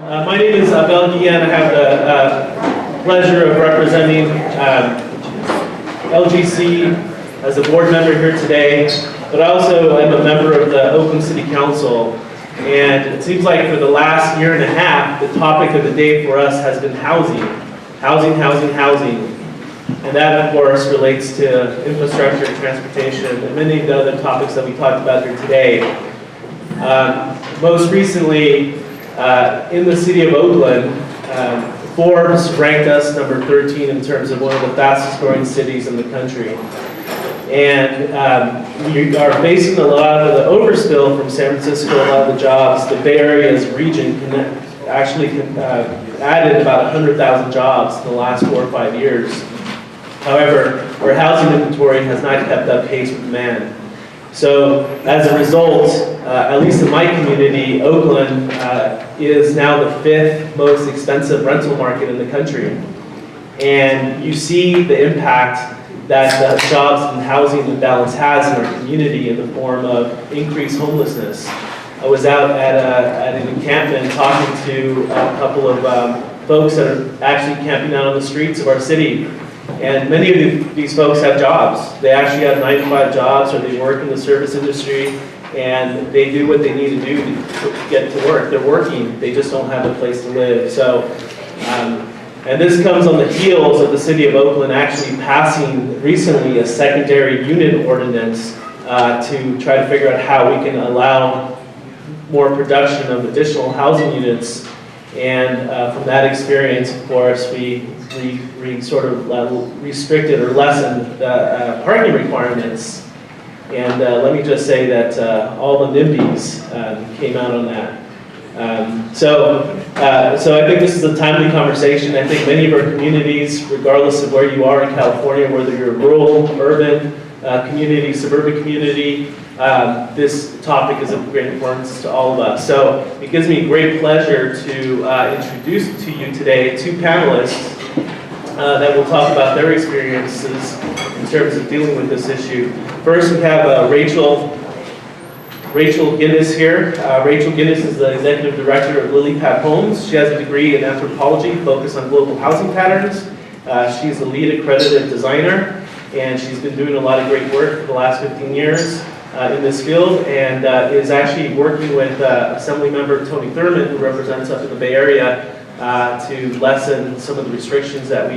My name is Abel, Guillén. I have the pleasure of representing LGC as a board member here today, but I also am a member of the Oakland City Council. And it seems like for the last year and a half, the topic of the day for us has been housing. Housing, housing, housing. And that, of course, relates to infrastructure, transportation, and many of the other topics that we talked about here today. Most recently, in the city of Oakland, Forbes ranked us number 13 in terms of one of the fastest growing cities in the country. And we are facing a lot of the overspill from San Francisco, a lot of the jobs. The Bay Area's region added about 100,000 jobs in the last 4 or 5 years. However, our housing inventory has not kept up pace with demand. So as a result, at least in my community, Oakland is now the 5th most expensive rental market in the country. And you see the impact that the jobs and housing imbalance has in our community in the form of increased homelessness. I was out at an encampment talking to a couple of folks that are actually camping out on the streets of our city. And many of these folks have jobs. They actually have 9-to-5 jobs, or they work in the service industry, and they do what they need to do to get to work. They're working, they just don't have a place to live. So, and this comes on the heels of the city of Oakland actually passing recently a secondary unit ordinance to try to figure out how we can allow more production of additional housing units. And from that experience, of course, we sort of restricted or lessened the parking requirements. And let me just say that all the NIMBYs came out on that. So I think this is a timely conversation. I think many of our communities, regardless of where you are in California, whether you're rural, urban, community, suburban community, this topic is of great importance to all of us. So it gives me great pleasure to introduce to you today 2 panelists that will talk about their experiences in terms of dealing with this issue. First, we have Rachel Ginis here. Rachel Ginis is the Executive Director of Lilypad Homes. She has a degree in anthropology focused on global housing patterns. She's a lead accredited designer, and she's been doing a lot of great work for the last 15 years in this field, and is actually working with Assemblymember Tony Thurman, who represents up in the Bay Area, to lessen some of the restrictions that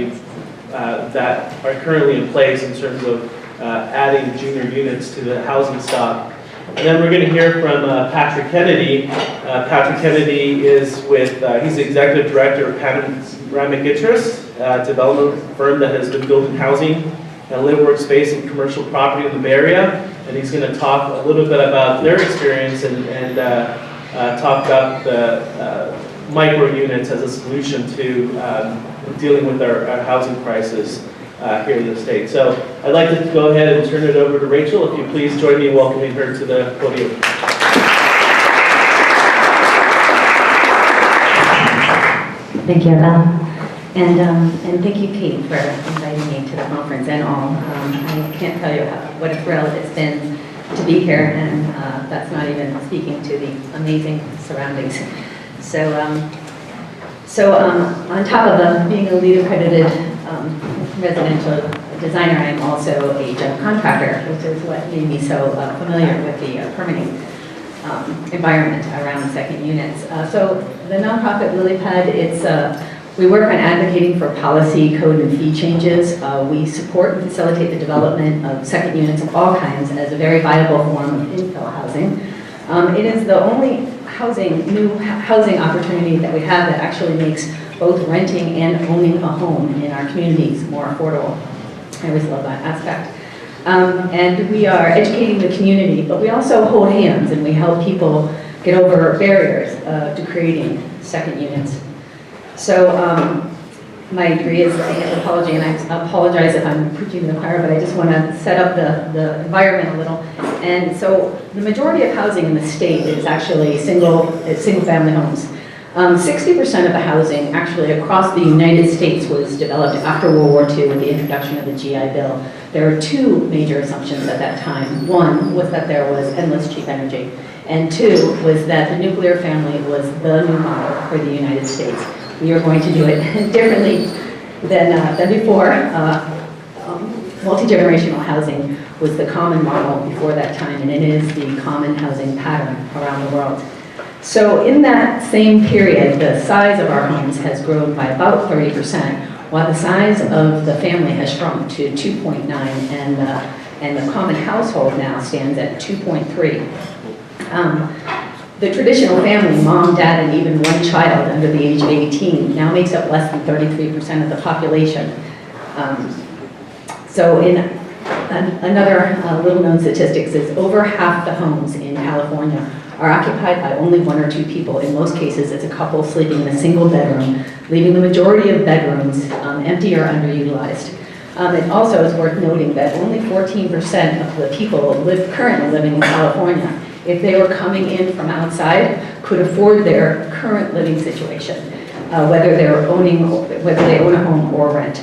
that are currently in place in terms of adding junior units to the housing stock. And then we're going to hear from Patrick Kennedy. Patrick Kennedy is he's the Executive Director of Panoramic development firm that has been building housing and live workspace and commercial property in the Bay Area. And he's going to talk a little bit about their experience and talk about the micro units as a solution to dealing with our housing crisis here in the state. So I'd like to go ahead and turn it over to Rachel. If you please join me in welcoming her to the podium. Thank you, Abel. And thank you, Kate, for inviting me to the conference and all. I can't tell you what a thrill it's been to be here, and that's not even speaking to the amazing surroundings. So on top of being a LEED accredited residential designer, I am also a general contractor, which is what made me so familiar with the permitting environment around second units. So the nonprofit Lilypad, we work on advocating for policy, code, and fee changes. We support and facilitate the development of second units of all kinds as a very viable form of infill housing. It is the only new housing opportunity that we have that actually makes both renting and owning a home in our communities more affordable. I always love that aspect. And we are educating the community, but we also hold hands and we help people get over barriers to creating second units. So my degree is in anthropology, and I apologize if I'm preaching to the choir, but I just want to set up the environment a little. And so the majority of housing in the state is actually single-family homes. 60% of the housing actually across the United States was developed after World War II with the introduction of the GI Bill. There were 2 major assumptions at that time. One was that there was endless cheap energy. And two was that the nuclear family was the new model for the United States. We are going to do it differently than before. Multi-generational housing was the common model before that time, and it is the common housing pattern around the world. So in that same period, the size of our homes has grown by about 30%, while the size of the family has shrunk to 2.9, and the common household now stands at 2.3. The traditional family, mom, dad, and even one child under the age of 18, now makes up less than 33% of the population. So in another little-known statistics is over half the homes in California are occupied by only one or two people. In most cases, it's a couple sleeping in a single bedroom, leaving the majority of bedrooms empty or underutilized. It also is worth noting that only 14% of the people currently living in California, if they were coming in from outside, could afford their current living situation, whether they own a home or rent.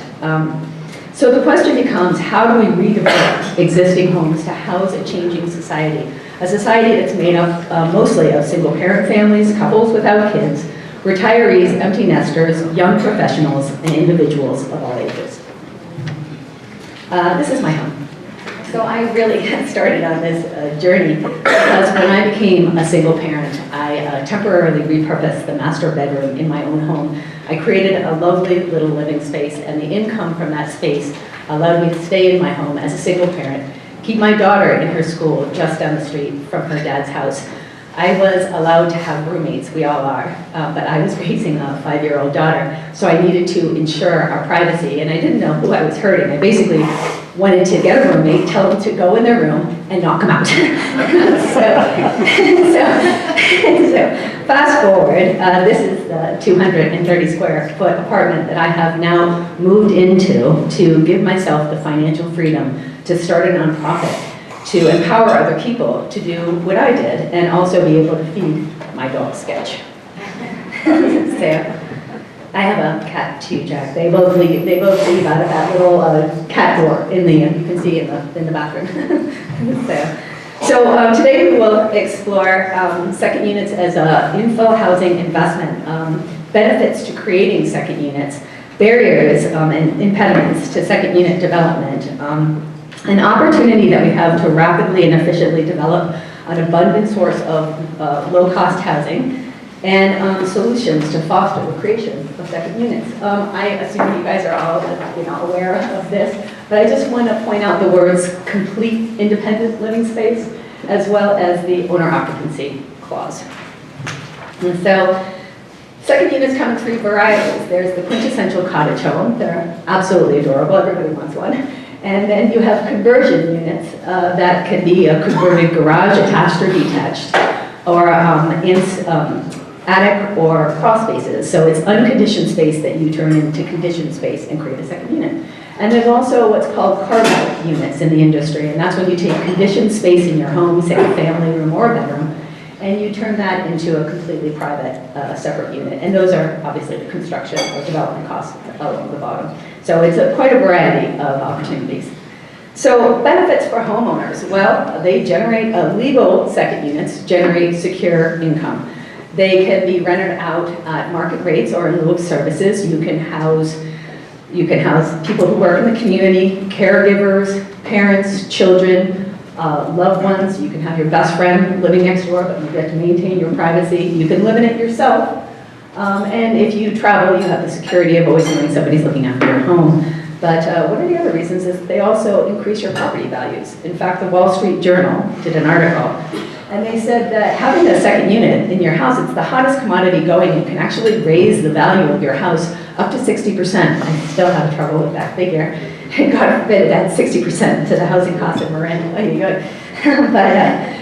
So the question becomes, how do we redevelop existing homes to house a changing society? A society that's made up mostly of single-parent families, couples without kids, retirees, empty nesters, young professionals, and individuals of all ages. This is my home. So I really started on this journey because when I became a single parent, I temporarily repurposed the master bedroom in my own home. I created a lovely little living space, and the income from that space allowed me to stay in my home as a single parent, keep my daughter in her school just down the street from her dad's house. I was allowed to have roommates, we all are, but I was raising a 5-year-old daughter, so I needed to ensure our privacy, and I didn't know who I was hurting. I basically wanted to get a roommate, tell them to go in their room, and not come out. so fast forward, this is the 230 square foot apartment that I have now moved into to give myself the financial freedom to start a nonprofit, to empower other people to do what I did, and also be able to feed my dog Sketch. So, I have a cat too, Jack. They both leave out of that little cat door in the, you can see in the bathroom. So today we will explore second units as an infill housing investment, benefits to creating second units, barriers and impediments to second unit development, an opportunity that we have to rapidly and efficiently develop an abundant source of low-cost housing, and solutions to foster the creation of second units. I assume you guys are all aware of this, but I just want to point out the words complete independent living space, as well as the owner occupancy clause. And so, second units come in 3 varieties. There's the quintessential cottage home. They're absolutely adorable. Everybody wants one. And then you have conversion units that can be a converted garage, attached or detached, or attic or crawl spaces. So it's unconditioned space that you turn into conditioned space and create a second unit. And there's also what's called carve-out units in the industry, and that's when you take conditioned space in your home, say a family room or a bedroom, and you turn that into a completely private, separate unit. And those are obviously the construction or development costs along the bottom. So it's quite a variety of opportunities. So benefits for homeowners. Well, they generate legal second units, generate secure income. They can be rented out at market rates or in lieu of services. You can house people who work in the community, caregivers, parents, children, loved ones. You can have your best friend living next door, but you get to maintain your privacy. You can live in it yourself. And if you travel, you have the security of always knowing somebody's looking after your home. But one of the other reasons is they also increase your property values. In fact, the Wall Street Journal did an article, and they said that having a second unit in your house, it's the hottest commodity going. It can actually raise the value of your house up to 60%. I still have trouble with that figure. God forbid it adds 60% to the housing cost of Marin.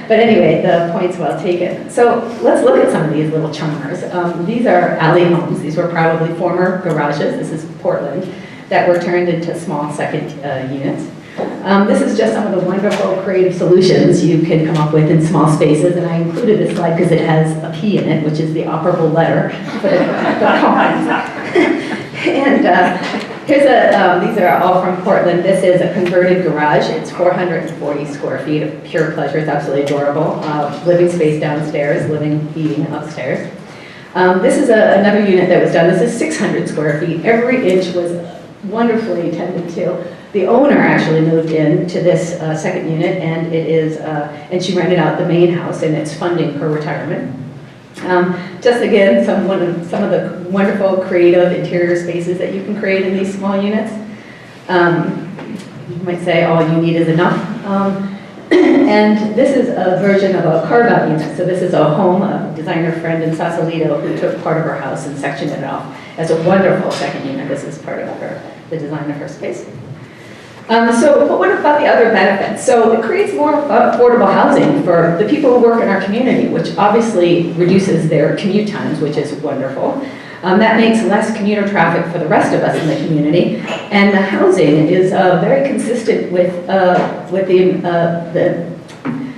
But anyway, the point's well taken. So let's look at some of these little chummers. These are alley homes. These were probably former garages. This is Portland, that were turned into small second units. This is just some of the wonderful creative solutions you can come up with in small spaces, and I included this slide because it has a P in it, which is the operable letter for the Here's these are all from Portland. This is a converted garage. It's 440 square feet of pure pleasure. It's absolutely adorable. Living space downstairs, living, eating upstairs. This is another unit that was done. This is 600 square feet. Every inch was wonderfully tended to. The owner actually moved in to this second unit, and it is, and she rented out the main house, and it's funding her retirement. Just again, some of the wonderful creative interior spaces that you can create in these small units. You might say all you need is enough. And this is a version of a carve-out unit. So this is a home, a designer friend in Sausalito who took part of her house and sectioned it off as a wonderful second unit. This is part of the design of her space. But what about the other benefits? So it creates more affordable housing for the people who work in our community, which obviously reduces their commute times, which is wonderful. That makes less commuter traffic for the rest of us in the community, and the housing is very consistent with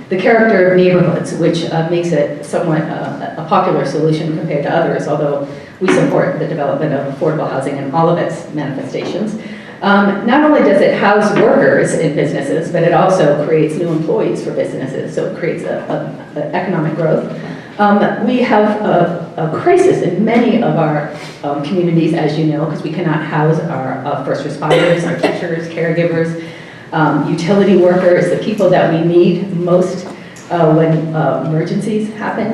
the character of neighborhoods, which makes it somewhat a popular solution compared to others, although we support the development of affordable housing in all of its manifestations. Not only does it house workers in businesses, but it also creates new employees for businesses, so it creates economic growth. We have a crisis in many of our communities, as you know, because we cannot house our first responders, our teachers, caregivers, utility workers, the people that we need most when emergencies happen,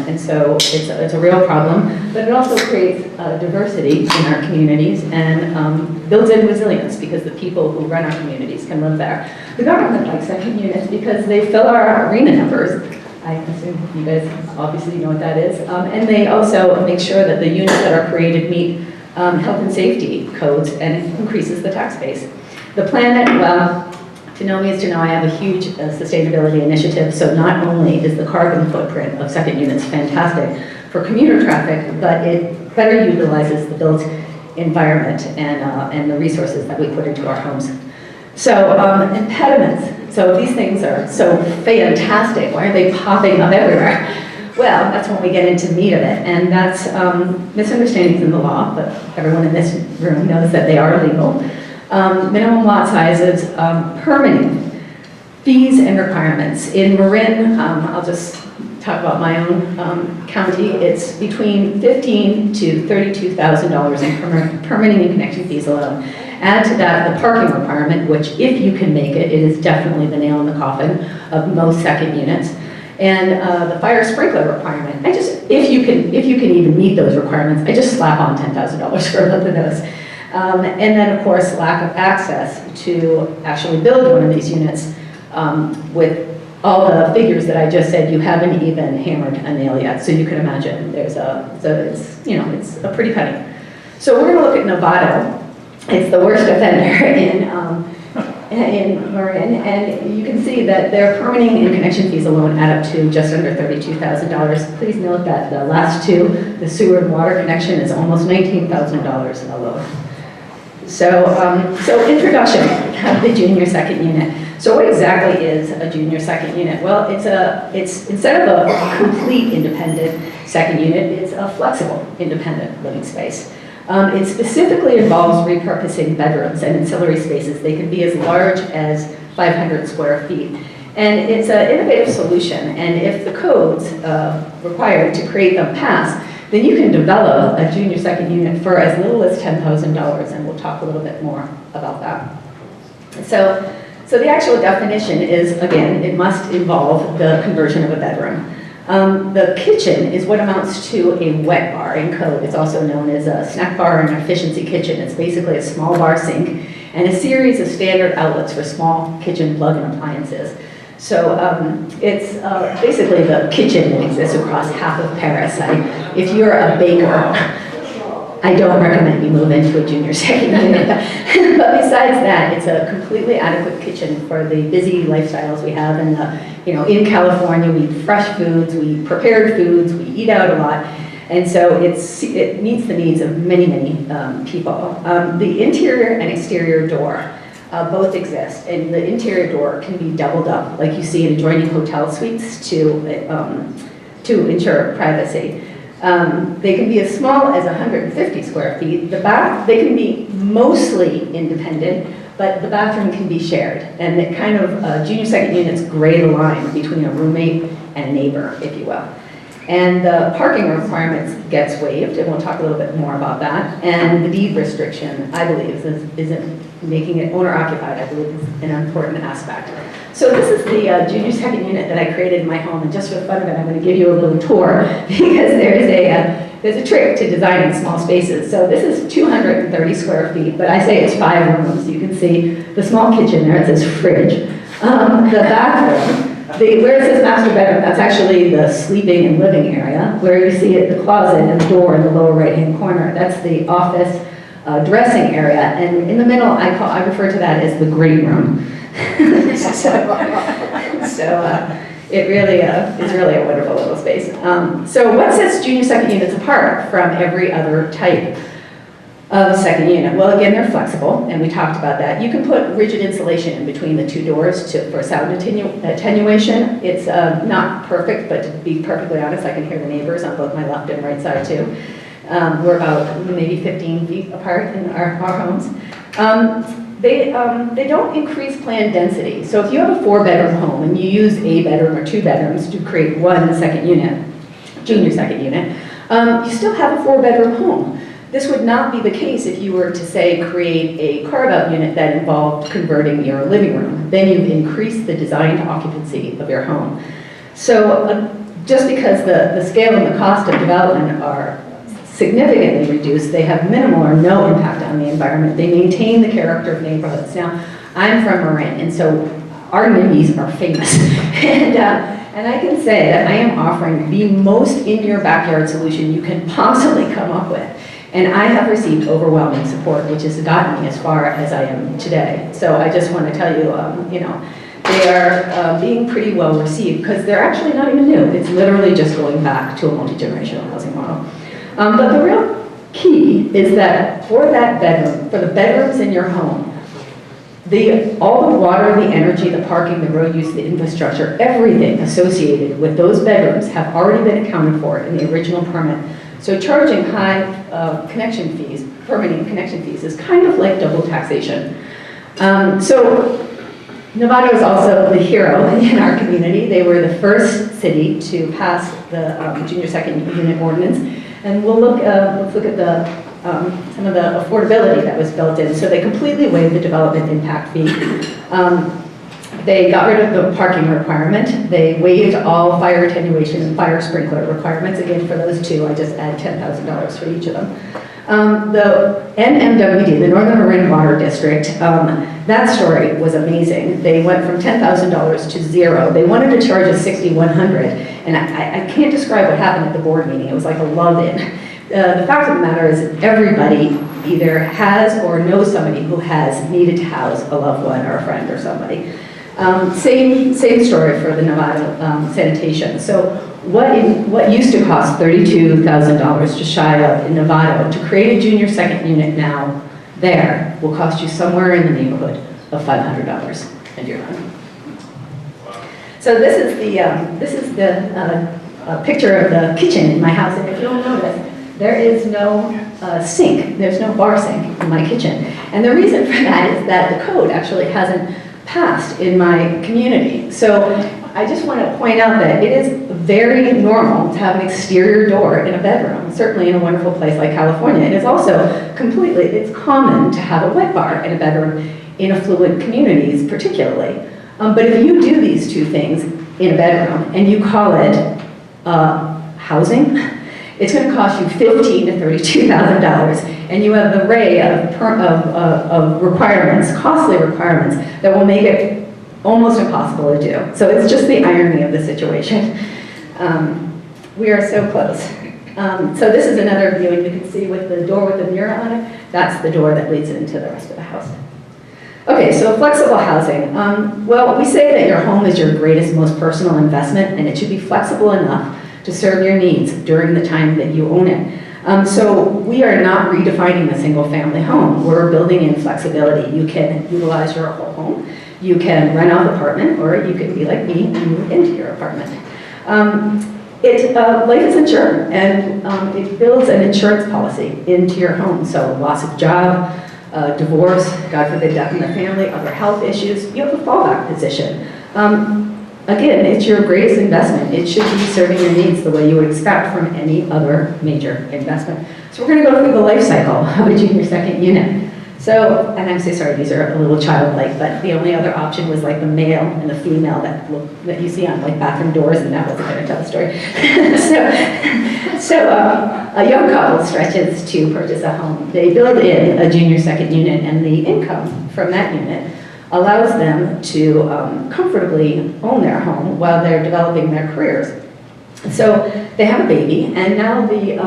and so it's a real problem, but it also creates diversity in our communities and builds in resilience because the people who run our communities can live there. The government likes second units because they fill our arena numbers. I assume you guys obviously know what that is. And they also make sure that the units that are created meet health and safety codes, and it increases the tax base. The planet, well, to know me is to know I have a huge sustainability initiative, so not only is the carbon footprint of second units fantastic for commuter traffic, but it better utilizes the built environment and the resources that we put into our homes. So impediments. So these things are so fantastic. Why are they popping up everywhere? Well, that's when we get into the meat of it, and that's misunderstandings in the law, but everyone in this room knows that they are legal. Minimum lot sizes, permitting, fees and requirements. In Marin, I'll just talk about my own county, it's between $15,000 to $32,000 in permitting and connection fees alone. Add to that the parking requirement, which if you can make it, it is definitely the nail in the coffin of most second units. And the fire sprinkler requirement. If you can even meet those requirements, I just slap on $10,000 for both of those. And then of course, lack of access to actually build one of these units with all the figures that I just said, you haven't even hammered a nail yet. So you can imagine it's a pretty penny. So we're gonna look at Novato. It's the worst offender in Marin, and you can see that their permitting and connection fees alone add up to just under $32,000. Please note that the last two, the sewer and water connection, is almost $19,000 alone. So introduction of the junior second unit. So what exactly is a junior second unit? Well, it's instead of a complete independent second unit, it's a flexible independent living space. It specifically involves repurposing bedrooms and ancillary spaces. They can be as large as 500 square feet. And it's an innovative solution. And if the codes required to create them pass, then you can develop a junior second unit for as little as $10,000. And we'll talk a little bit more about that. So the actual definition is, again, it must involve the conversion of a bedroom. The kitchen is what amounts to a wet bar in code. It's also known as a snack bar and efficiency kitchen. It's basically a small bar sink and a series of standard outlets for small kitchen plug-in appliances. So it's basically the kitchen that exists across half of Paris. If you're a baker, I don't recommend you move into a junior second unit. But besides that, it's a completely adequate kitchen for the busy lifestyles we have. And in California, we eat fresh foods, we eat prepared foods, we eat out a lot. And so it meets the needs of many, many people. The interior and exterior door both exist. And the interior door can be doubled up, like you see in adjoining hotel suites, to ensure privacy. They can be as small as 150 square feet. They can be mostly independent, but the bathroom can be shared. And it kind of, junior second units grade the line between a roommate and neighbor, if you will. And the parking requirements gets waived, and we'll talk a little bit more about that. And the deed restriction, I believe, isn't making it owner occupied, I believe is an important aspect. So this is the junior second unit that I created in my home, and just for the fun of it, I'm going to give you a little tour because there's a trick to designing small spaces. So this is 230 square feet, but I say it's 5 rooms. You can see the small kitchen there, it says fridge. The bathroom, where it says master bedroom, that's actually the sleeping and living area. Where you see it, the closet and the door in the lower right-hand corner, that's the office dressing area. And in the middle, I refer to that as the green room. It really is really a wonderful little space. So what sets junior second units apart from every other type of second unit? Well, again, they're flexible, and we talked about that. You can put rigid insulation in between the 2 doors for sound attenuation. It's not perfect, but to be perfectly honest, I can hear the neighbors on both my left and right side too. We're about maybe 15 feet apart in our homes. They don't increase planned density. So if you have a 4-bedroom home and you use a bedroom or 2 bedrooms to create one second unit, junior second unit, you still have a 4-bedroom home. This would not be the case if you were to, say, create a carve-out unit that involved converting your living room. Then you've increased the designed occupancy of your home. So just because the scale and the cost of development are significantly reduced, they have minimal or no impact on the environment. They maintain the character of neighborhoods. Now, I'm from Marin, and so our NIMBYs are famous. And I can say that I am offering the most in-your-backyard solution you can possibly come up with. And I have received overwhelming support, which has gotten me as far as I am today. So I just want to tell you, they are being pretty well received because they're actually not even new. It's literally just going back to a multi-generational housing model. But the real key is that for that bedroom, for the bedrooms in your home, all the water, the energy, the parking, the road use, the infrastructure, everything associated with those bedrooms have already been accounted for in the original permit. So charging high connection fees, permitting connection fees, is kind of like double taxation. So Novato is also the hero in our community. They were the first city to pass the junior second unit ordinance. And let's look at some of the affordability that was built in. So they completely waived the development impact fee. They got rid of the parking requirement. They waived all fire attenuation and fire sprinkler requirements. Again, for those 2, I just add $10,000 for each of them. The NMWD, the Northern Marin Water District, that story was amazing. They went from $10,000 to 0. They wanted to charge us $6,100, and I can't describe what happened at the board meeting. It was like a love-in. The fact of the matter is everybody either has or knows somebody who has needed to house a loved one or a friend or somebody. Same story for the Novato sanitation. So what used to cost $32,000 to shy up in Novato to create a junior second unit now there will cost you somewhere in the neighborhood of $500, and you're done. So this is the picture of the kitchen in my house, and if you'll notice, there is no sink. There's no bar sink in my kitchen, and the reason for that is that the code actually hasn't passed in my community. So I just want to point out that it is very normal to have an exterior door in a bedroom, certainly in a wonderful place like California. It is also it's common to have a wet bar in a bedroom in affluent communities particularly. But if you do these 2 things in a bedroom and you call it housing, it's going to cost you $15,000 to $32,000, and you have an array of requirements, costly requirements, that will make it almost impossible to do. So it's just the irony of the situation. We are so close. So this is another view, and you can see with the door with the mirror on it, that's the door that leads into the rest of the house. Okay, so flexible housing. Well, we say that your home is your greatest, most personal investment, and it should be flexible enough to serve your needs during the time that you own it. So we are not redefining the single-family home. We're building in flexibility. You can utilize your whole home. You can rent out an apartment, or you can be like me and move into your apartment. Life is insured, and it builds an insurance policy into your home. So loss of job, divorce, God forbid, death in the family, other health issues, you have a fallback position. Again, it's your greatest investment. It should be serving your needs the way you would expect from any other major investment. So we're going to go through the life cycle of a junior second unit. So, and I'm so sorry, these are a little childlike, but the only other option was like the male and the female that you see on like bathroom doors, and that wasn't going to tell the story. so a young couple stretches to purchase a home. They build in a junior second unit, and the income from that unit allows them to comfortably own their home while they're developing their careers. So they have a baby, and now the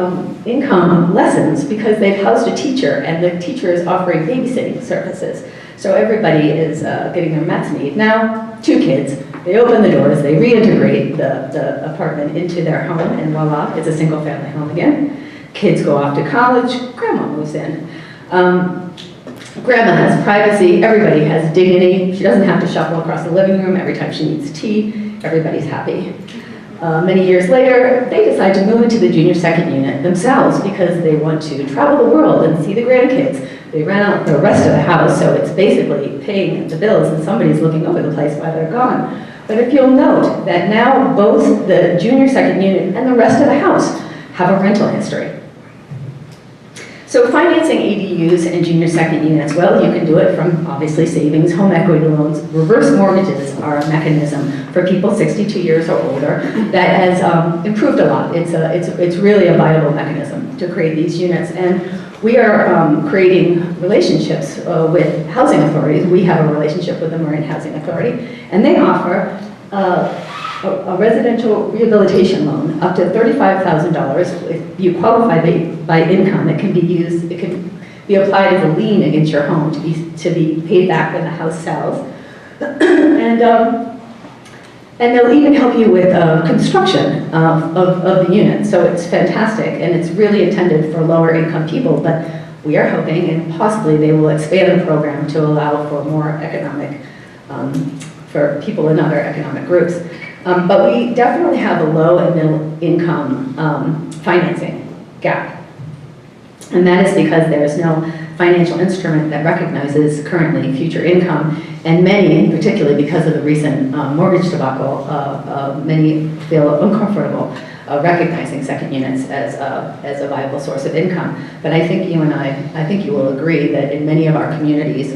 income lessens because they've housed a teacher, and the teacher is offering babysitting services. So everybody is getting their Mets need. Now, 2 kids, they open the doors, they reintegrate the apartment into their home, and voila, it's a single family home again. Kids go off to college, grandma moves in. Grandma has privacy, everybody has dignity. She doesn't have to shuffle across the living room every time she needs tea. Everybody's happy. Many years later, they decide to move into the junior second unit themselves because they want to travel the world and see the grandkids. They rent out the rest of the house, so it's basically paying the bills, and somebody's looking over the place while they're gone. But if you'll note that now both the junior second unit and the rest of the house have a rental history. So financing ADUs and junior second units, well, you can do it from obviously savings, home equity loans. Reverse mortgages are a mechanism for people 62 years or older that has improved a lot. It's really a viable mechanism to create these units. And we are creating relationships with housing authorities. We have a relationship with the Marin Housing Authority, and they offer a residential rehabilitation loan up to $35,000. If you qualify by income, it can be used, it can be applied as a lien against your home to be paid back when the house sells. And they'll even help you with construction of the unit. So it's fantastic, and it's really intended for lower income people, but we are hoping, and possibly they will expand the program to allow for more economic, for people in other economic groups. But we definitely have a low and middle income financing gap. And that is because there is no financial instrument that recognizes currently future income. And many, particularly because of the recent mortgage debacle, many feel uncomfortable recognizing second units as a viable source of income. But I think you and I think you will agree that in many of our communities,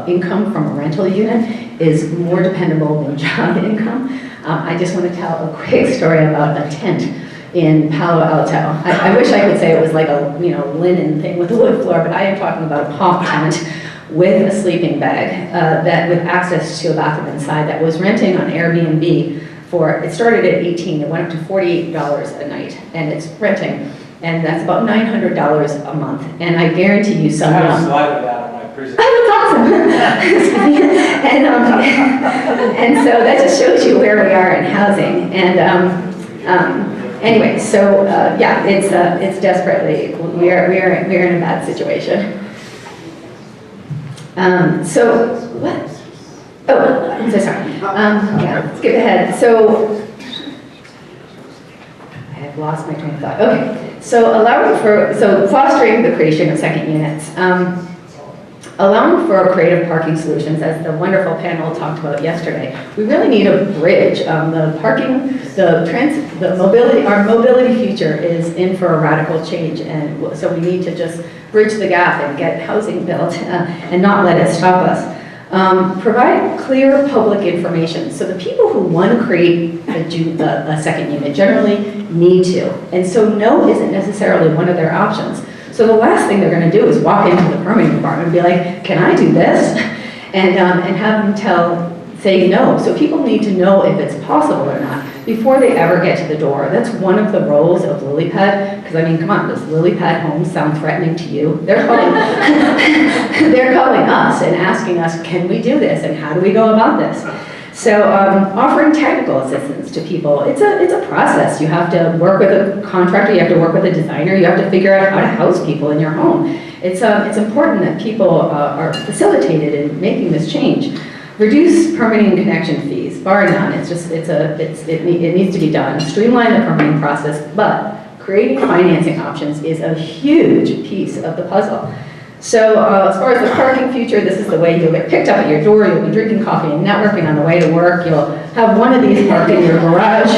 income from a rental unit is more dependable than job income. I just want to tell a quick story about a tent in Palo Alto. I wish I could say it was like a linen thing with a wood floor, but I am talking about a palm tent with a sleeping bag that with access to a bathroom inside that was renting on Airbnb for, it started at $18, it went up to $48 a night, and it's renting, and that's about $900 a month. And I guarantee you some I have a slide of that on my presentation. Oh, that's awesome. and so that just shows you where we are in housing. And anyway, so yeah, it's desperately, we're in a bad situation. So what? Oh, I'm so sorry. Yeah, skip ahead. So I have lost my train of thought. Okay, so fostering the creation of second units. Allowing for creative parking solutions, as the wonderful panel talked about yesterday. We really need a bridge. The parking, the mobility, our mobility future is in for a radical change, and so we need to just bridge the gap and get housing built and not let it stop us. Provide clear public information. So the people who want to create a second unit generally need to, and so no isn't necessarily one of their options. So the last thing they're going to do is walk into the permitting department and be like, can I do this? And have them say no. So people need to know if it's possible or not before they ever get to the door. That's one of the roles of Lilypad, because I mean, come on, does Lilypad homes sound threatening to you? They're calling, they're calling us and asking us, can we do this? And how do we go about this? So offering technical assistance to people, it's a process. You have to work with a contractor, you have to work with a designer, you have to figure out how to house people in your home. It's important that people are facilitated in making this change. Reduce permitting and connection fees. piece, bar none. It needs to be done. Streamline the permitting process, but creating financing options is a huge piece of the puzzle. So as far as the parking future, this is the way you'll get picked up at your door, you'll be drinking coffee and networking on the way to work, you'll have one of these parked in your garage,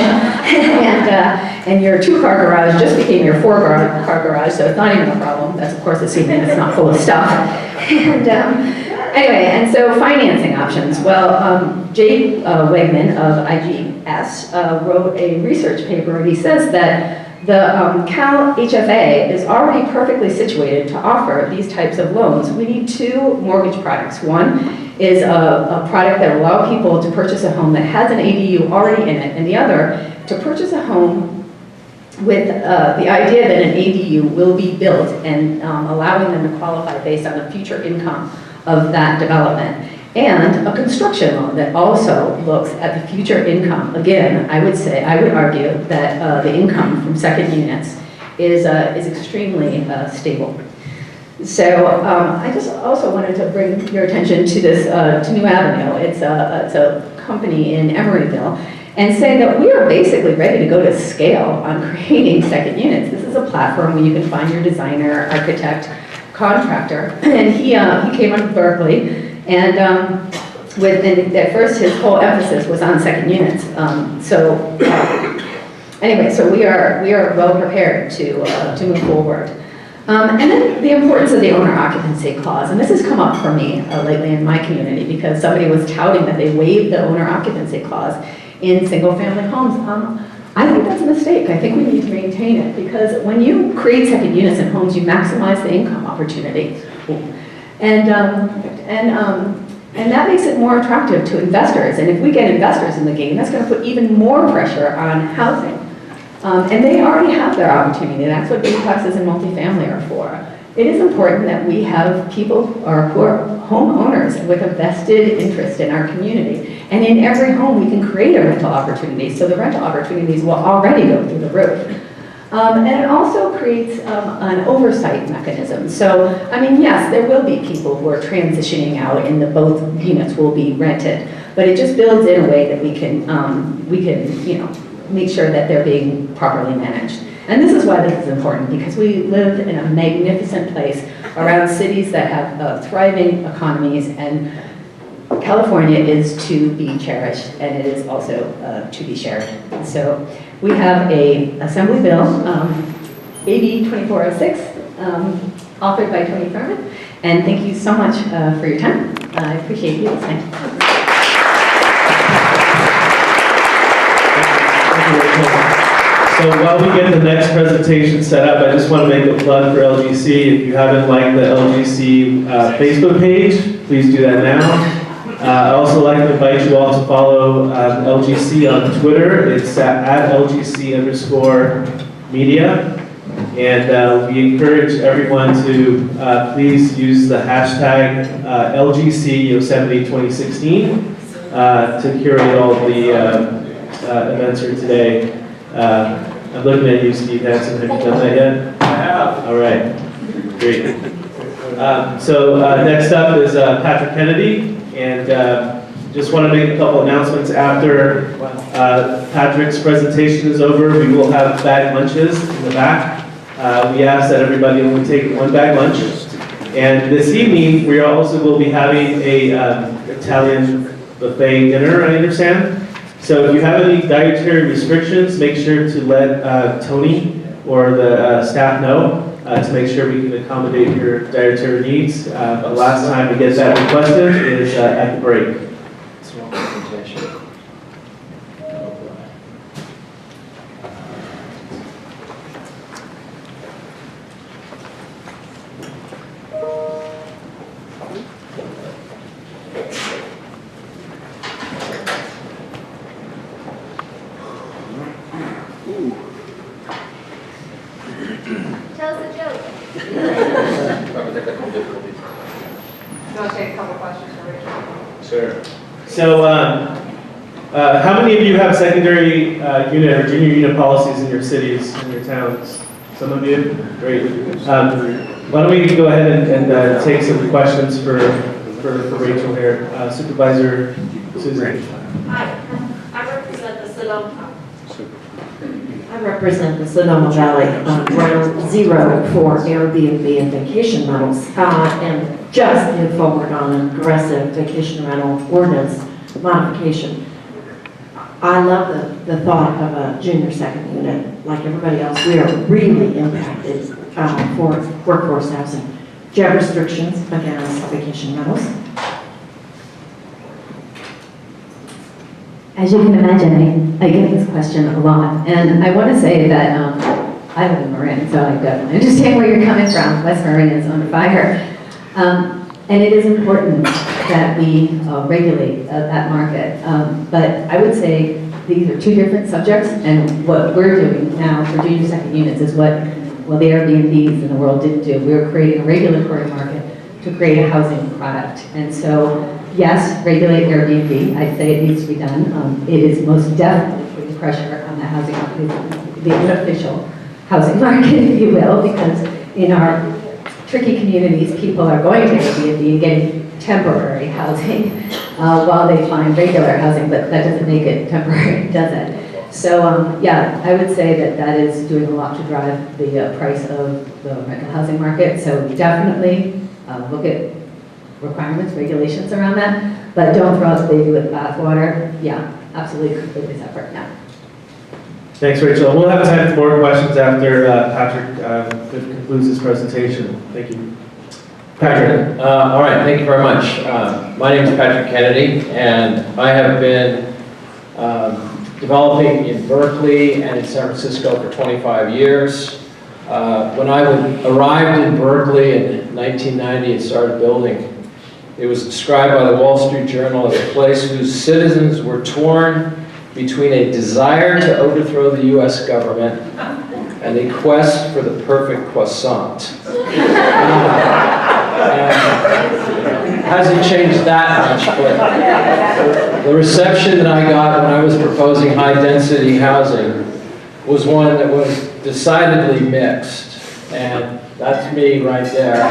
and your 2-car garage just became your 4-car garage, so it's not even a problem. That's of course assuming it's not full of stuff. And anyway, and so financing options. Well, Jay Wegman of IGS wrote a research paper, and he says that the Cal HFA is already perfectly situated to offer these types of loans. We need 2 mortgage products. One is a product that will allow people to purchase a home that has an ADU already in it, and the other to purchase a home with the idea that an ADU will be built and allowing them to qualify based on the future income of that development. And a construction loan that also looks at the future income. Again, I would argue that the income from second units is extremely stable. So I just also wanted to bring your attention to this to New Avenue. It's a company in Emeryville, and say that we are basically ready to go to scale on creating second units. This is a platform where you can find your designer, architect, contractor, and he came out of Berkeley. And at first his whole emphasis was on second units. Anyway, so we are well prepared to move forward. And then the importance of the owner occupancy clause, and this has come up for me lately in my community because somebody was touting that they waived the owner occupancy clause in single-family homes. I think that's a mistake. I think we need to maintain it because when you create second units in homes, you maximize the income opportunity. And that makes it more attractive to investors. And if we get investors in the game, that's going to put even more pressure on housing. And they already have their opportunity. That's what duplexes and multifamily are for. It is important that we have people who are homeowners with a vested interest in our community. And in every home, we can create a rental opportunity. So the rental opportunities will already go through the roof. And it also creates an oversight mechanism. So, I mean, yes, there will be people who are transitioning out and both units will be rented, but it just builds in a way that we can make sure that they're being properly managed. And this is why this is important, because we live in a magnificent place around cities that have thriving economies, and California is to be cherished, and it is also to be shared. So we have a Assembly Bill, AB 2406, authored by Tony Furman, and thank you so much for your time. I appreciate you listening. So while we get the next presentation set up, I just want to make a plug for LGC. If you haven't liked the LGC Facebook page, please do that now. I also like to invite you all to follow LGC on Twitter. It's at LGC_media. And we encourage everyone to please use the hashtag LGC Yosemite 2016 to curate all of the events here today. I'm looking at you, Steve Hansen. Have you done that yet? I have. All right, great. So next up is Patrick Kennedy, and just want to make a couple announcements after Patrick's presentation is over. We will have bag lunches in the back. We ask that everybody only take one bag lunch. And this evening, we also will be having a Italian buffet dinner, I understand. So if you have any dietary restrictions, make sure to let Tony or the staff know to make sure we can accommodate your dietary needs. But last time to get that requested is at the break. Tell us a joke. You want to take a couple questions for Rachel? Sure. So how many of you have secondary unit or junior unit policies in your cities, in your towns? Some of you? Great. Why don't we go ahead and take some questions for Rachel here. Supervisor Susan. Hi, I represent the Sonoma. I represent the Sonoma Valley Ground Zero for Airbnb and vacation rentals, and just move forward on an aggressive vacation rental ordinance modification. I love the thought of a junior second unit. Like everybody else, we are really impacted for workforce housing. Do you have restrictions against vacation rentals? As you can imagine, I get this question a lot, and I want to say that I live in Marin, so I definitely understand where you're coming from. West Marin is on fire. And it is important that we regulate that market. But I would say these are two different subjects, and what we're doing now for junior second units is what, well, the Airbnbs in the world didn't do. We were creating a regulatory market to create a housing product. And so, yes, regulate Airbnb. I'd say it needs to be done. It is most definitely putting pressure on the housing market, the unofficial housing market, if you will, because in our tricky communities, people are going to Airbnb and getting temporary housing while they find regular housing, but that doesn't make it temporary, does it? So, yeah, I would say that that is doing a lot to drive the price of the rental housing market. So definitely look at requirements, regulations around that, but don't throw out the baby with the bathwater. Yeah, absolutely, completely separate. Yeah. Thanks, Rachel. We'll have time for more questions after Patrick concludes his presentation. Thank you. Patrick. All right, thank you very much. My name is Patrick Kennedy, and I have been developing in Berkeley and in San Francisco for 25 years. When I arrived in Berkeley in 1990 and started building, it was described by the Wall Street Journal as a place whose citizens were torn between a desire to overthrow the U.S. government and a quest for the perfect croissant. Hasn't changed that much, but the reception that I got when I was proposing high-density housing was one that was decidedly mixed, and that's me right there.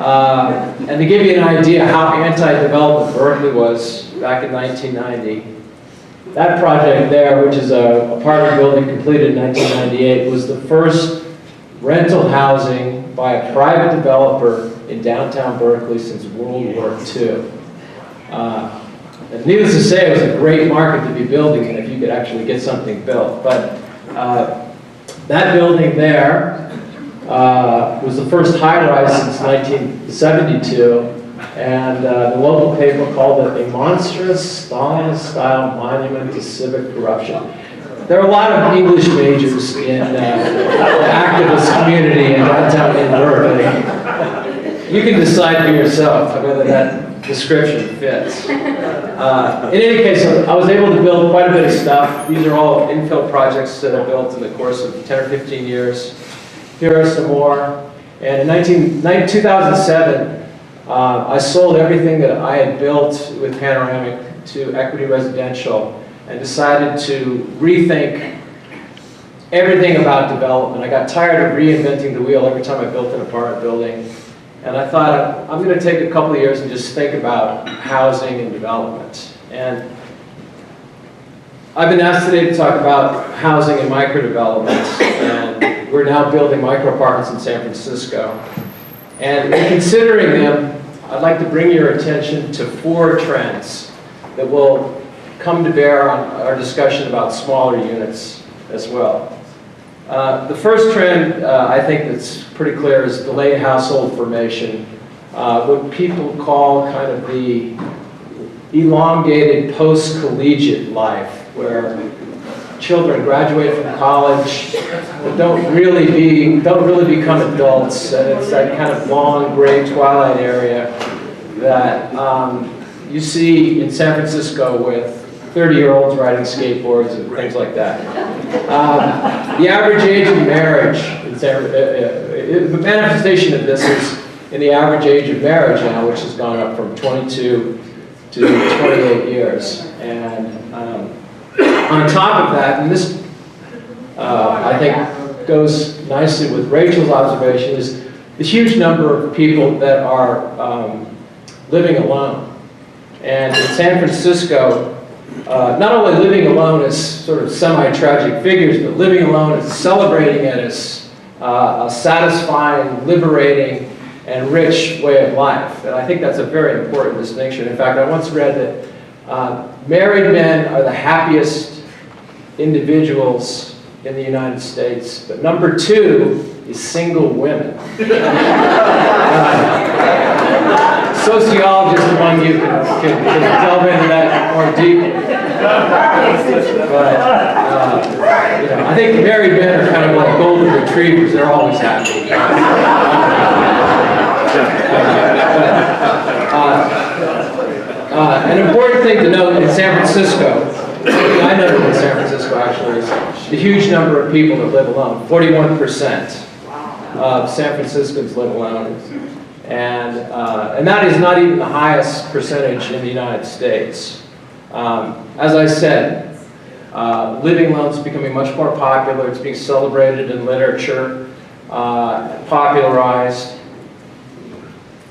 And to give you an idea how anti-development Berkeley was back in 1990, that project there, which is an apartment building completed in 1998, was the first rental housing by a private developer in downtown Berkeley since World War II. And needless to say, it was a great market to be building in if you could actually get something built. But that building there was the first high-rise since 1972. And the local paper called it a monstrous Stalin-style monument to civic corruption. There are a lot of English majors in the activist community in downtown Berkeley. You can decide for yourself whether that description fits. In any case, I was able to build quite a bit of stuff. These are all infill projects that I built in the course of 10 or 15 years. Here are some more. And in 2007, I sold everything that I had built with Panoramic to Equity Residential and decided to rethink everything about development. I got tired of reinventing the wheel every time I built an apartment building. And I thought, I'm going to take a couple of years and just think about housing and development. And I've been asked today to talk about housing and microdevelopments. And we're now building micro apartments in San Francisco. And in considering them, I'd like to bring your attention to 4 trends that will come to bear on our discussion about smaller units as well. The first trend, I think that's pretty clear, is delayed household formation, what people call kind of the elongated post-collegiate life, where children graduate from college but don't really become adults, and it's that kind of long gray twilight area that you see in San Francisco with 30-year-olds riding skateboards and things like that. The average age of marriage, the manifestation of this is in the average age of marriage now, which has gone up from 22 to 28 years. And on top of that, and this I think goes nicely with Rachel's observation, is the huge number of people that are living alone. And in San Francisco, not only living alone as sort of semi-tragic figures, but living alone is celebrating it as a satisfying, liberating, and rich way of life. And I think that's a very important distinction. In fact, I once read that married men are the happiest individuals in the United States, but number 2 is single women. Sociologists among you can delve into that more deeply. But you know, I think married men are kind of like golden retrievers. They're always happy. An important thing to note in San Francisco, I noted in San Francisco actually, is the huge number of people that live alone. 41% of San Franciscans live alone. And that is not even the highest percentage in the United States. As I said, living alone is becoming much more popular. It's being celebrated in literature, popularized.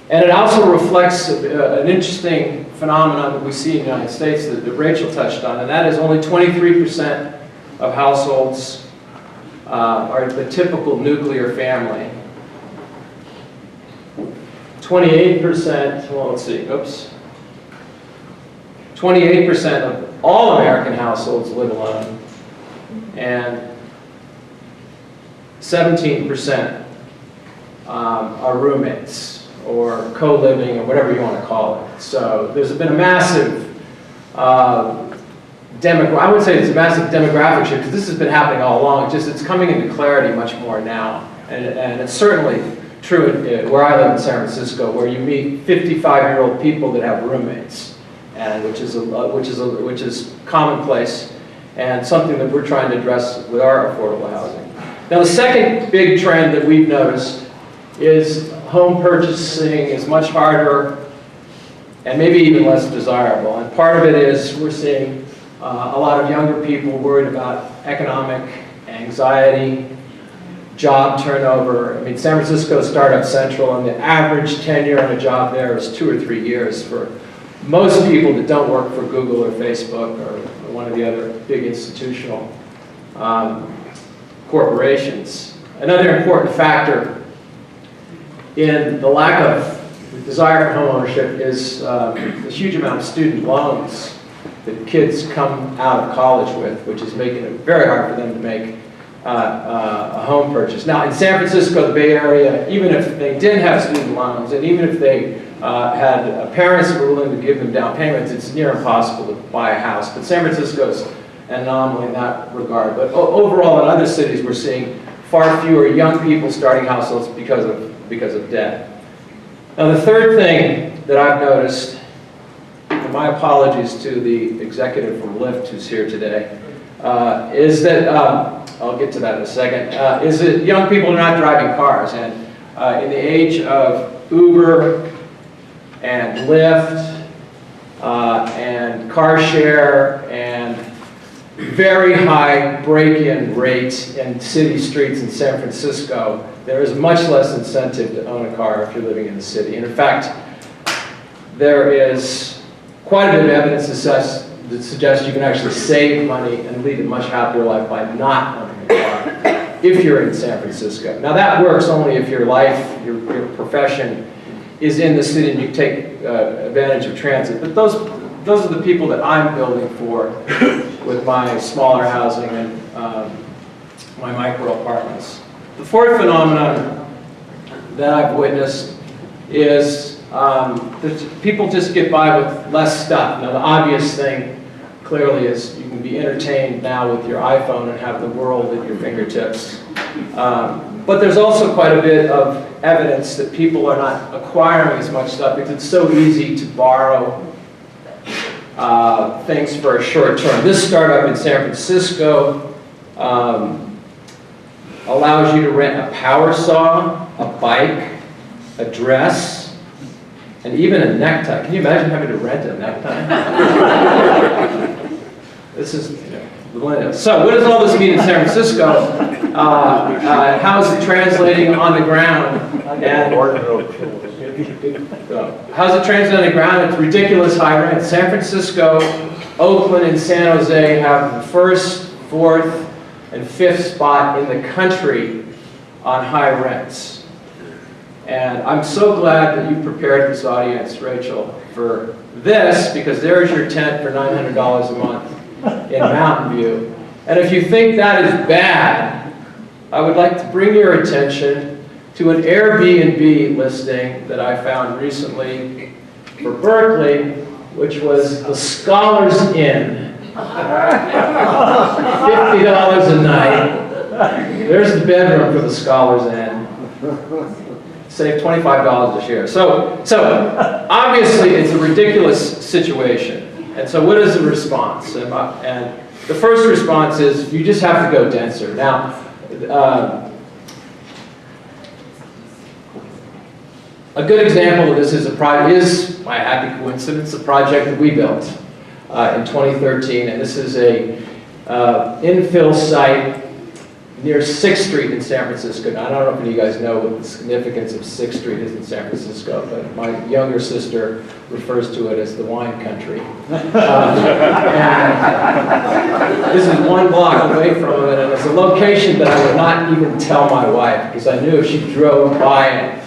And it also reflects an interesting phenomenon that we see in the United States that Rachel touched on, and that is only 23% of households are the typical nuclear family. 28%, well, let's see, oops. 28% of all American households live alone, and 17% are roommates or co-living or whatever you want to call it. So there's been a massive I would say it's a massive demographic shift, because this has been happening all along. It's coming into clarity much more now, and it's certainly true where I live in San Francisco, where you meet 55-year-old people that have roommates, and which is commonplace and something that we're trying to address with our affordable housing. Now, the second big trend that we've noticed is home purchasing is much harder and maybe even less desirable. And part of it is we're seeing a lot of younger people worried about economic anxiety, job turnover. I mean, San Francisco is startup central, and the average tenure on a job there is 2 or 3 years for most people that don't work for Google or Facebook or one of the other big institutional corporations. Another important factor in the lack of desire for homeownership is a huge amount of student loans that kids come out of college with, which is making it very hard for them to make a home purchase. Now, in San Francisco, the Bay Area, even if they didn't have student loans, and even if they had parents who were willing to give them down payments, it's near impossible to buy a house. But San Francisco is an anomaly in that regard. But overall, in other cities, we're seeing far fewer young people starting households because of debt. Now, the third thing that I've noticed, and my apologies to the executive from Lyft who's here today, is that, I'll get to that in a second, is that young people are not driving cars. And in the age of Uber and Lyft and car share and very high break-in rates in city streets in San Francisco, there is much less incentive to own a car if you're living in the city. And in fact, there is quite a bit of evidence that suggests you can actually save money and lead a much happier life by not owning a car if you're in San Francisco. Now, that works only if your life, your profession is in the city and you take advantage of transit. But those are the people that I'm building for with my smaller housing and my micro apartments. The fourth phenomenon that I've witnessed is that people just get by with less stuff. Now, the obvious thing clearly is you can be entertained now with your iPhone and have the world at your fingertips. But there's also quite a bit of evidence that people are not acquiring as much stuff because it's so easy to borrow things for a short term. This startup in San Francisco allows you to rent a power saw, a bike, a dress, and even a necktie. Can you imagine having to rent a necktie? This is millennials. So what does all this mean in San Francisco? How is it translating on the ground? And how's it transit on the ground? It's ridiculous high rent. San Francisco, Oakland, and San Jose have the first, fourth, and fifth spot in the country on high rents. And I'm so glad that you prepared this audience, Rachel, for this, because there's your tent for $900 a month in Mountain View. And if you think that is bad, I would like to bring your attention to an Airbnb listing that I found recently for Berkeley, which was the Scholars Inn. $50 a night. There's the bedroom for the Scholars Inn. Save $25 a share. So obviously it's a ridiculous situation. And so what is the response? And the first response is you just have to go denser. Now, a good example of this is by happy coincidence, a project that we built in 2013, and this is a infill site near 6th Street in San Francisco. Now, I don't know if any of you guys know what the significance of 6th Street is in San Francisco, but my younger sister refers to it as the wine country. And this is 1 block away from it, and it's a location that I would not even tell my wife, because I knew if she drove by it,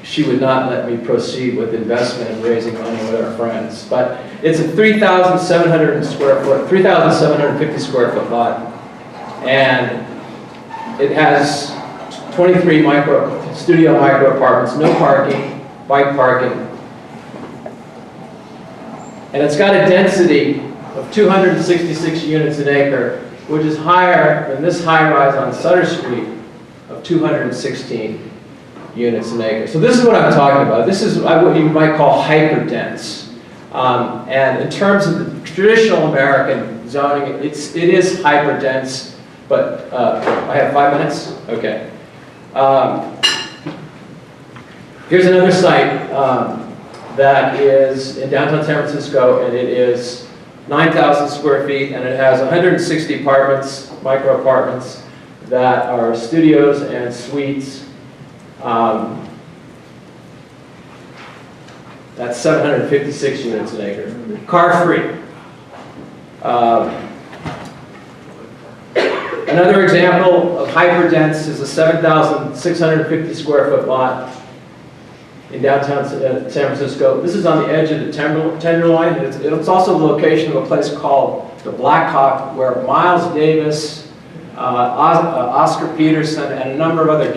she would not let me proceed with investment and raising money with our friends. But it's a 3,750 square foot lot, and it has 23 studio micro apartments, no parking, bike parking. And it's got a density of 266 units an acre, which is higher than this high-rise on Sutter Street of 216 units an acre. So this is what I'm talking about. This is what you might call hyper-dense. And in terms of the traditional American zoning, it is hyper-dense. But I have 5 minutes? Okay. Here's another site that is in downtown San Francisco, and it is 9,000 square feet, and it has 160 apartments, micro apartments, that are studios and suites. That's 756 units an acre. Car-free. Another example of hyperdense is a 7,650 square foot lot in downtown San Francisco. This is on the edge of the Tenderloin. It's also the location of a place called the Blackhawk, where Miles Davis, Oscar Peterson, and a number of other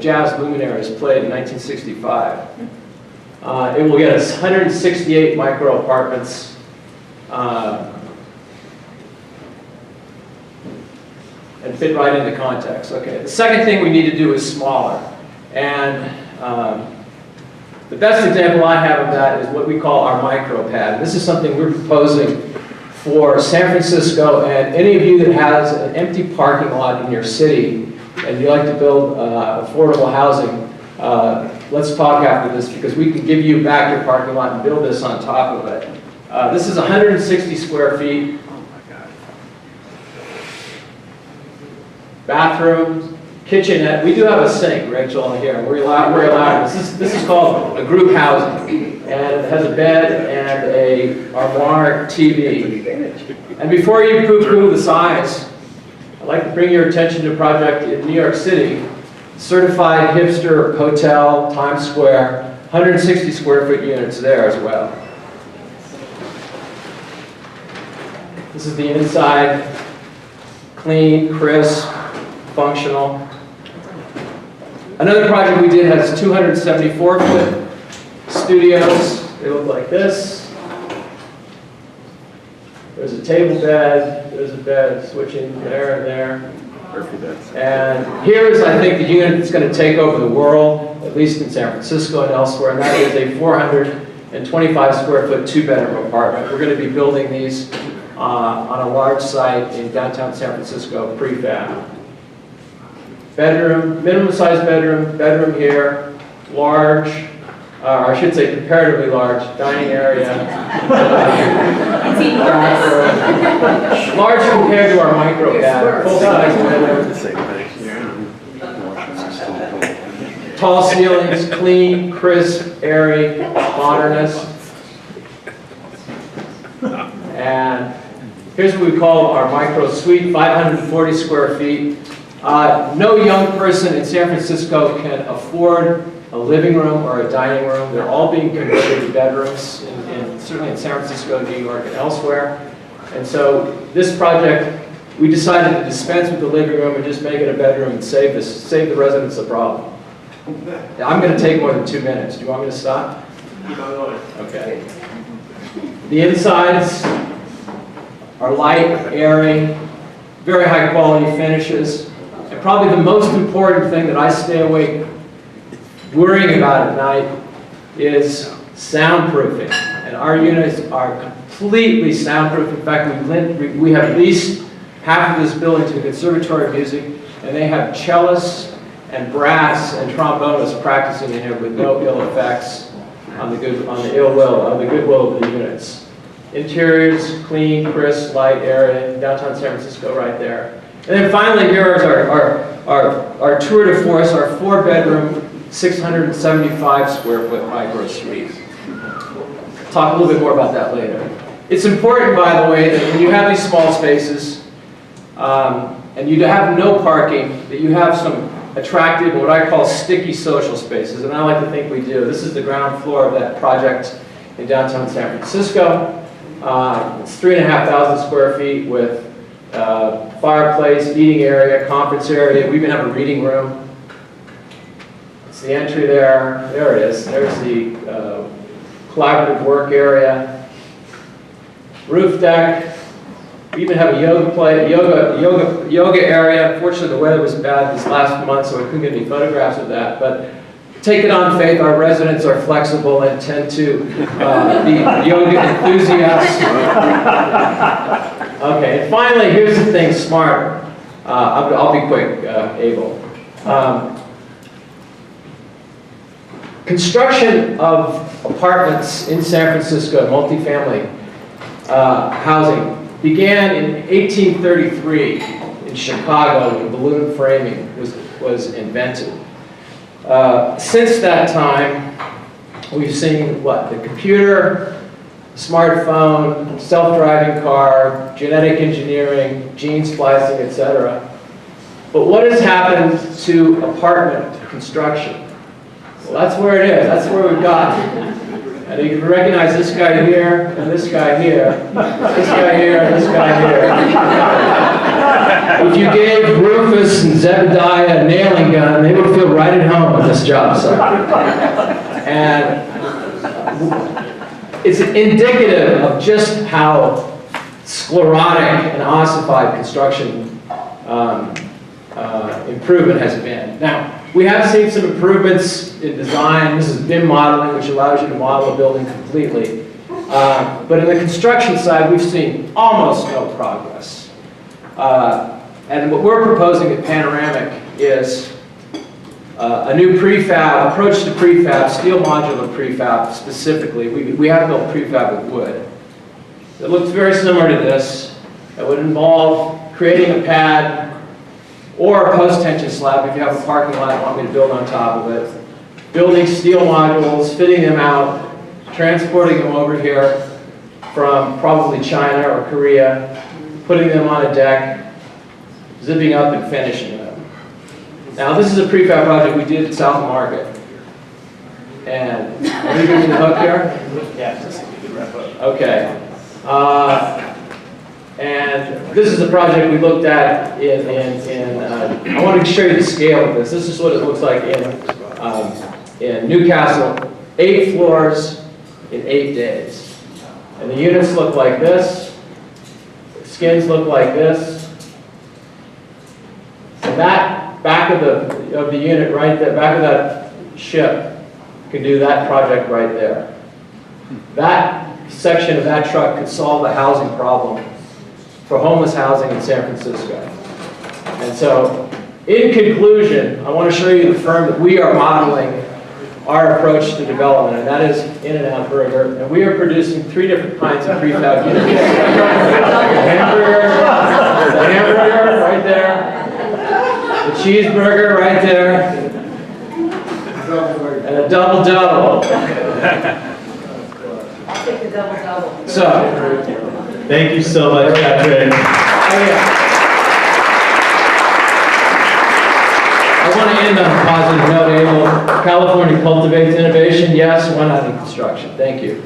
jazz luminaries played in 1965. It will get us 168 micro apartments. And fit right into context. Okay, the second thing we need to do is smaller. And the best example I have of that is what we call our micro pad. This is something we're proposing for San Francisco, and any of you that has an empty parking lot in your city and you like to build affordable housing, let's talk after this, because we can give you back your parking lot and build this on top of it. This is 160 square feet. Bathrooms, kitchenette. We do have a sink, Rachel, in here. We're allowed. This is called a group housing, and it has a bed and a armoire TV. And before you poo-poo the size, I'd like to bring your attention to a project in New York City, certified hipster hotel, Times Square, 160 square foot units there as well. This is the inside, clean, crisp, functional. Another project we did has 274-foot studios. They look like this. There's a table bed, there's a bed switching there and there. And here is, I think, the unit that's going to take over the world, at least in San Francisco and elsewhere, and that is a 425 square foot 2-bedroom apartment. We're going to be building these on a large site in downtown San Francisco, prefab. Bedroom, minimum size bedroom, bedroom here, large, or I should say comparatively large, dining area. Large compared to our micro pad, full size bedroom. Tall ceilings, clean, crisp, airy, modernist. And here's what we call our micro suite, 540 square feet. No young person in San Francisco can afford a living room or a dining room. They're all being converted to bedrooms, certainly in San Francisco, New York, and elsewhere. And so this project, we decided to dispense with the living room and just make it a bedroom and save the residents a problem. I'm going to take more than 2 minutes. Do you want me to stop? Keep on going. Okay. The insides are light, airy, very high quality finishes. And probably the most important thing that I stay awake worrying about at night is soundproofing. And our units are completely soundproof. In fact, we have leased half of this building to the Conservatory of Music, and they have cellists and brass and trombonists practicing in here with no ill effects on the goodwill of the units. Interiors, clean, crisp, light area, downtown San Francisco right there. And then finally, here is our tour de force, our 4-bedroom, 675 square foot micro suite. Talk a little bit more about that later. It's important, by the way, that when you have these small spaces, and you have no parking, that you have some attractive, what I call sticky social spaces, and I like to think we do. This is the ground floor of that project in downtown San Francisco. It's 3,500 square feet with fireplace, eating area, conference area. We even have a reading room. It's the entry there. There it is. There's the collaborative work area. Roof deck. We even have a yoga area. Unfortunately, the weather was bad this last month, so I couldn't get any photographs of that. But take it on faith, our residents are flexible and tend to be yoga enthusiasts. Okay, and finally, here's the thing, smart. I'll be quick, Abel. Construction of apartments in San Francisco, multifamily housing, began in 1833 in Chicago when balloon framing was invented. Since that time, we've seen what? The computer, smartphone, self-driving car, genetic engineering, gene splicing, etc. But what has happened to apartment construction? Well, that's where it is. That's where we've got. And you can recognize this guy here, and this guy here, this guy here, and this guy here. If you gave Rufus and Zebediah a nailing gun, they would feel right at home at this job site. And it's indicative of just how sclerotic and ossified construction improvement has been. Now, we have seen some improvements in design. This is BIM modeling, which allows you to model a building completely. But in the construction side, we've seen almost no progress. And what we're proposing at Panoramic is a new prefab, approach to prefab, steel modular prefab specifically. We have built prefab with wood. It looks very similar to this. It would involve creating a pad or a post-tension slab if you have a parking lot and want me to build on top of it. Building steel modules, fitting them out, transporting them over here from probably China or Korea, putting them on a deck, zipping up and finishing them. Now this is a prefab project we did at South Market. And are you giving me the hook here? Yeah, just a good wrap up. Okay. And this is a project we looked at I wanted to show you the scale of this. This is what it looks like in Newcastle, 8 floors in 8 days. And the units look like this. The skins look like this. And that back of the unit right there, back of that ship, can do that project right there. That section of that truck could solve the housing problem for homeless housing in San Francisco. And so, in conclusion, I want to show you the firm that we are modeling our approach to development, and that is In-N-Out Burger. And we are producing 3 different kinds of prefab units. The hamburger right there, the cheeseburger right there, And a double-double. I'll take the double-double. So, Thank you so much, Patrick. I want to end on a positive note, Abel. California cultivates innovation. Yes, why not in construction? Thank you.